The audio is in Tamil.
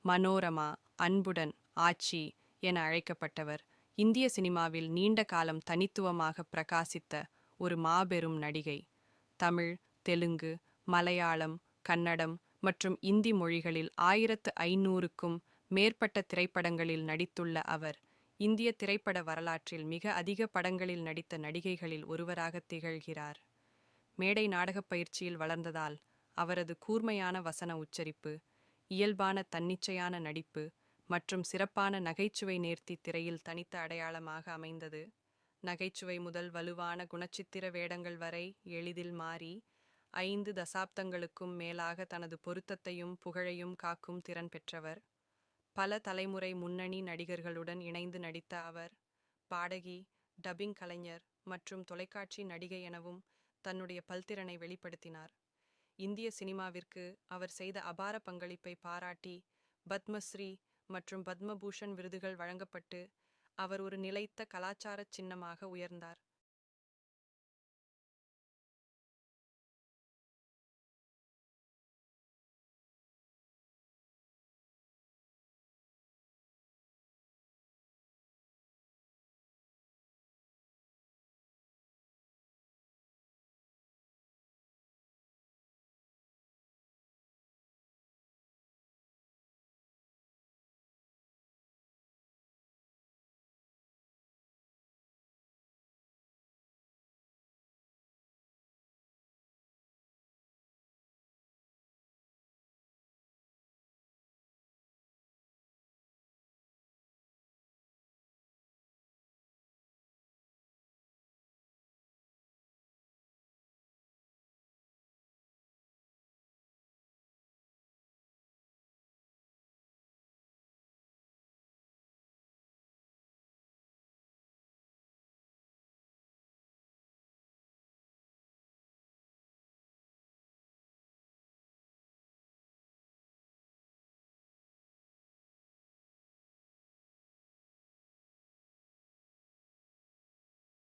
மனோரமா, அன்புடன், ஆச்சி என அழைக்கப்பட்டவர் இந்திய சினிமாவில் நீண்ட காலம் தனித்துவமாக பிரகாசித்த ஒரு மாபெரும் நடிகை. தமிழ், தெலுங்கு, மலையாளம், கன்னடம் மற்றும் இந்தி மொழிகளில் 1500க்கும் மேற்பட்ட திரைப்படங்களில் நடித்துள்ள அவர், இந்திய திரைப்பட வரலாற்றில் மிக அதிக படங்களில் நடித்த நடிகைகளில் ஒருவராக திகழ்கிறார். மேடை நாடகப் பயிற்சியில் வளர்ந்ததால் அவரது கூர்மையான வசன உச்சரிப்பு, இயல்பான தன்னிச்சையான நடிப்பு மற்றும் சிறப்பான நகைச்சுவை நேர்த்தி திரையில் தனித்த அடையாளமாக அமைந்தது. நகைச்சுவை முதல் வலுவான குணச்சித்திர வேடங்கள் வரை எளிதில் மாறி 5 தசாப்தங்களுக்கும் மேலாக தனது பொருத்தத்தையும் புகழையும் காக்கும் திறன் பெற்றவர். பல தலைமுறை முன்னணி நடிகர்களுடன் இணைந்து நடித்த அவர், பாடகி, டப்பிங் கலைஞர் மற்றும் தொலைக்காட்சி நடிகை எனவும் தன்னுடைய பல்திறனை வெளிப்படுத்தினார். இந்திய சினிமாவிற்கு அவர் செய்த அபார பங்களிப்பை பாராட்டி பத்மஸ்ரீ மற்றும் பத்மபூஷன் விருதுகள் வழங்கப்பட்டு அவர் ஒரு நிலைத்த கலாச்சார சின்னமாக உயர்ந்தார்.